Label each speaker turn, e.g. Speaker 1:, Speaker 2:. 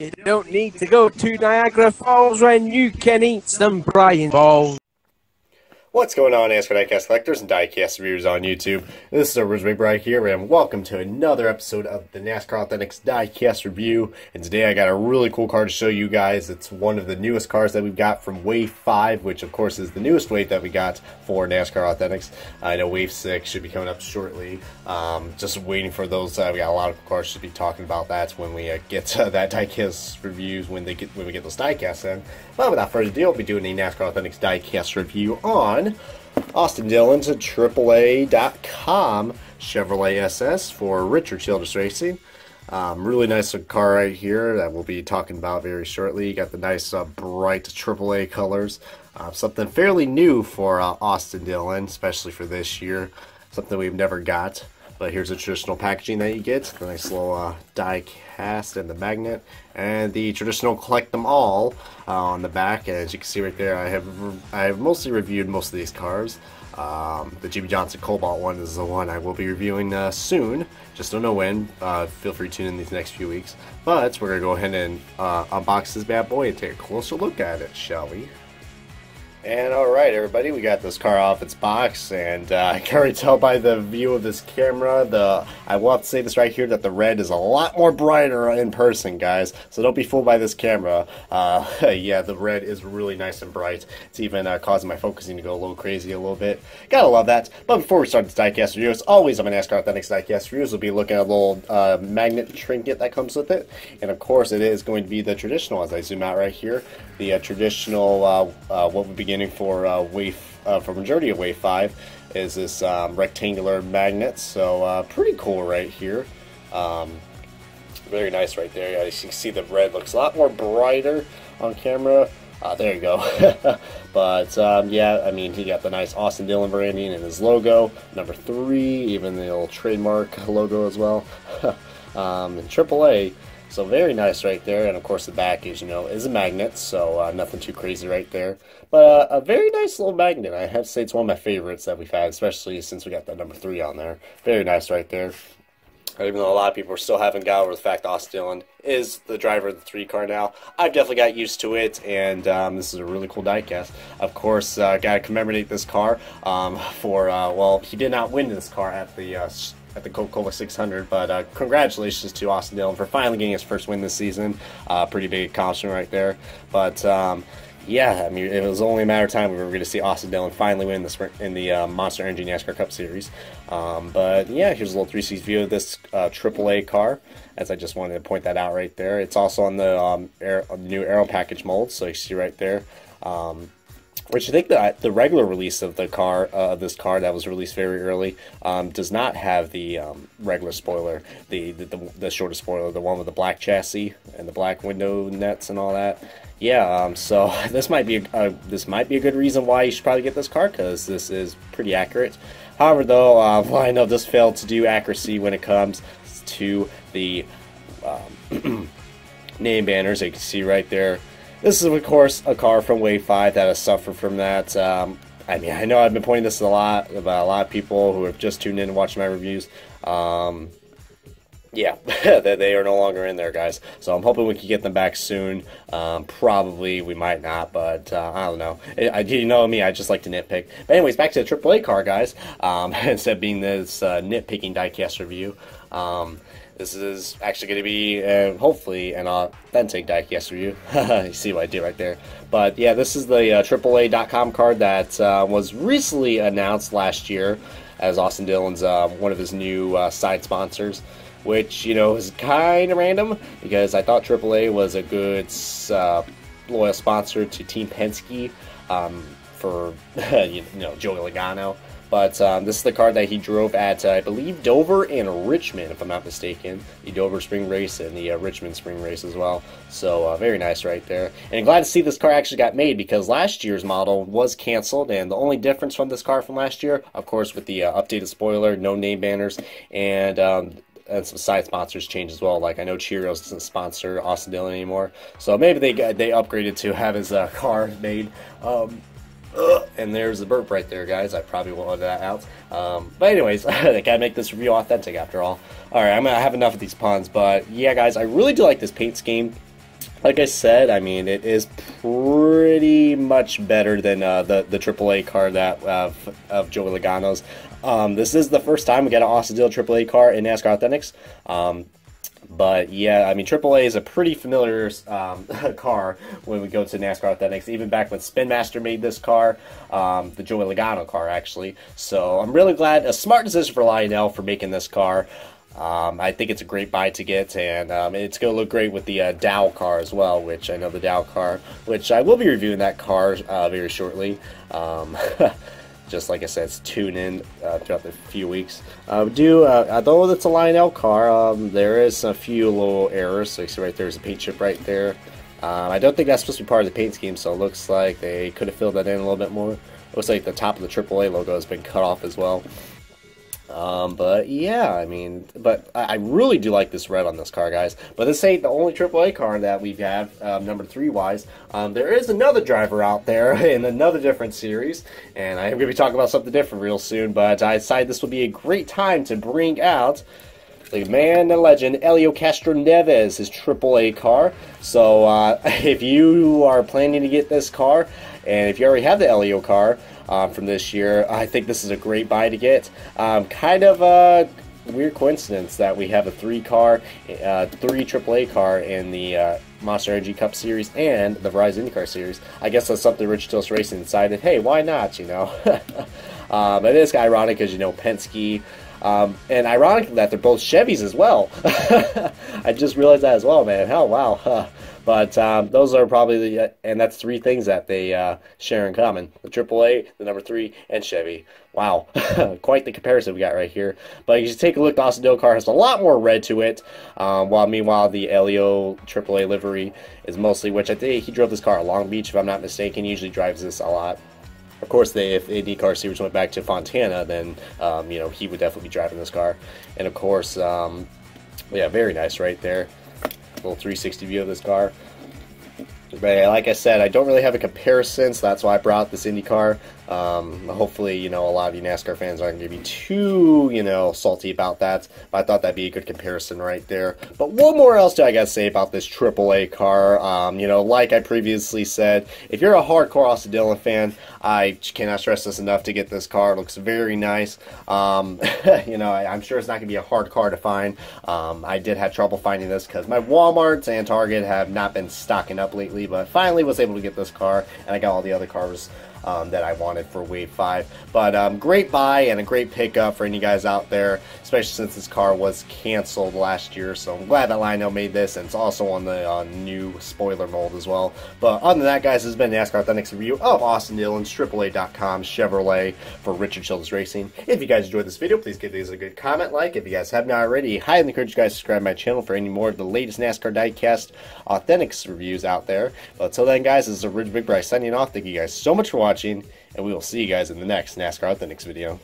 Speaker 1: You don't need to go to Niagara Falls when you can eat some Brian balls.
Speaker 2: What's going on, NASCAR diecast collectors and diecast reviewers on YouTube? This is Big Brian here, and welcome to another episode of the NASCAR Authentics diecast review. And today I got a really cool car to show you guys. It's one of the newest cars that we've got from Wave 5, which of course is the newest wave that we got for NASCAR Authentics. I know Wave 6 should be coming up shortly. Just waiting for those. We got a lot of cars to be talking about that when we get that diecast reviews when we get those diecasts in. But without further ado, I'll be doing a NASCAR Authentics diecast review on Austin Dillon's AAA.com Chevrolet SS for Richard Childress Racing. Really nice car right here that we'll be talking about very shortly. You got the nice bright AAA colors. Something fairly new for Austin Dillon, especially for this year. Something we've never got. But here's the traditional packaging that you get. The nice little die cast and the magnet. And the traditional collect them all on the back. And as you can see right there, I have mostly reviewed most of these cars. The Jimmy Johnson Cobalt one is the one I will be reviewing soon. Just don't know when. Feel free to tune in these next few weeks. But we're going to go ahead and unbox this bad boy and take a closer look at it, shall we? And alright everybody, we got this car off its box, and I can already tell by the view of this camera, I will have to say this right here, that the red is a lot more brighter in person, guys, so don't be fooled by this camera. Yeah, the red is really nice and bright. It's even causing my focusing to go a little crazy a little bit. Gotta love that. But before we start this diecast review, as always, I'm an NASCAR Authentics diecast reviews. We'll be looking at a little magnet trinket that comes with it, and of course it is going to be the traditional, as I zoom out right here, the traditional, what we're beginning for for majority of Wave 5 is this rectangular magnet, so pretty cool right here. Very nice right there. As you can see, the red looks a lot more brighter on camera. There you go. But yeah, I mean, he got the nice Austin Dillon branding and his logo, number 3, even the little trademark logo as well. And AAA. So very nice right there, and of course the back, as you know, is a magnet, so nothing too crazy right there. But a very nice little magnet. I have to say it's one of my favorites that we've had, especially since we got that number 3 on there. Very nice right there. Even though a lot of people still haven't got over the fact that Austin Dillon is the driver of the 3 car now, I've definitely got used to it, and this is a really cool diecast. Of course, got to commemorate this car well, he did not win this car at the Coca-Cola 600, but congratulations to Austin Dillon for finally getting his first win this season. Pretty big accomplishment right there. But yeah, I mean, it was only a matter of time we were going to see Austin Dillon finally win in the Monster Energy NASCAR Cup Series. But yeah, here's a little 360 view of this AAA car, as I just wanted to point that out right there. It's also on the new Aero package mold, so you see right there. Which I think that the regular release of the car, this car that was released very early, does not have the regular spoiler, the shorter spoiler, the one with the black chassis and the black window nets and all that. Yeah, so this might be a good reason why you should probably get this car, because this is pretty accurate. However, though, Lionel just failed to do accuracy when it comes to the name banners. You can see right there. This is, of course, a car from Wave 5 that has suffered from that. I mean, I know I've been pointing this about a lot of people who have just tuned in and watched my reviews. Yeah, they are no longer in there, guys. So I'm hoping we can get them back soon. Probably, we might not, but I don't know. You know me, I just like to nitpick. But anyways, back to the AAA car, guys. Instead of being this nitpicking diecast review. This is actually going to be, hopefully, an authentic diecast review. You see what I did right there. But yeah, this is the AAA.com card that was recently announced last year as Austin Dillon's one of his new side sponsors, which, you know, is kind of random because I thought AAA was a good loyal sponsor to Team Penske for, you know, Joey Logano. But this is the car that he drove at, I believe, Dover and Richmond, if I'm not mistaken. The Dover Spring Race and the Richmond Spring Race as well. So very nice right there. And I'm glad to see this car actually got made, because last year's model was canceled. And the only difference from this car from last year, of course, with the updated spoiler, no name banners, and some side sponsors changed as well. Like, I know Cheerios doesn't sponsor Austin Dillon anymore. So maybe they upgraded to have his car made. And there's the burp right there, guys. I probably will edit that out. But anyways, I gotta make this review authentic after all. Alright, I'm gonna have enough of these puns. But yeah, guys, I really do like this paint scheme. Like I said, I mean, it is pretty much better than the AAA car that of Joey Logano's. This is the first time we get an Austin Dillon AAA car in NASCAR Authentics. But yeah, I mean, AAA is a pretty familiar car when we go to NASCAR Authentics. Even back when Spin Master made this car, the Joey Logano car, actually. So I'm really glad. A smart decision for Lionel for making this car. I think it's a great buy to get, and it's going to look great with the Dow car as well, which I know the Dow car, which I will be reviewing that car very shortly. Just like I said, it's tune in throughout the few weeks. Although it's a Lionel car, there is a few little errors. So you see right there's a paint chip right there. I don't think that's supposed to be part of the paint scheme, so it looks like they could have filled that in a little bit more. It looks like the top of the AAA logo has been cut off as well. But yeah, I mean, but I really do like this red on this car, guys. But this ain't the only AAA car that we have, number 3 wise. There is another driver out there in another different series, and I am going to be talking about something different real soon, but I decided this would be a great time to bring out the man, the legend, Helio Castroneves, his AAA car. So if you are planning to get this car, and if you already have the Helio car from this year, I think this is a great buy to get. Kind of a weird coincidence that we have a 3 AAA car in the Monster Energy Cup Series and the Verizon IndyCar Series. I guess that's something Richard Childress Racing decided, hey, why not, you know? It is ironic because, you know, Penske, and ironic that they're both Chevys as well. I just realized that as well, man. Hell, wow. But those are probably and that's 3 things that they share in common: the AAA, the number 3, and Chevy. Wow, quite the comparison we got right here. But you should take a look. The Austin Dillon car has a lot more red to it, while meanwhile the Helio AAA livery is mostly, which I think he drove this car at Long Beach, if I'm not mistaken. He usually drives this a lot. Of course, if IndyCar Series went back to Fontana, then you know, he would definitely be driving this car. And of course, yeah, very nice right there. Little 360 view of this car. But like I said, I don't really have a comparison, so that's why I brought this IndyCar. Hopefully, you know, a lot of you NASCAR fans aren't going to be too, you know, salty about that. But I thought that'd be a good comparison right there. But what more else do I got to say about this AAA car? You know, like I previously said, if you're a hardcore Austin Dillon fan, I cannot stress this enough to get this car. It looks very nice. You know, I'm sure it's not going to be a hard car to find. I did have trouble finding this because my Walmarts and Target have not been stocking up lately, but finally was able to get this car, and I got all the other cars that I wanted for Wave 5. But great buy and a great pickup for any guys out there, especially since this car was canceled last year. So I'm glad that Lionel made this, and it's also on the new spoiler mold as well. But other than that, guys, this has been NASCAR Authentics review of Austin Dillon's AAA.com Chevrolet for Richard Childress Racing. If you guys enjoyed this video, please give these a good comment, like. If you guys have not already, I highly encourage you guys to subscribe to my channel for any more of the latest NASCAR diecast Authentics reviews out there. But until then, guys, this is Rich Big Bryce signing off. Thank you guys so much for watching, and we will see you guys in the next NASCAR Authentics video.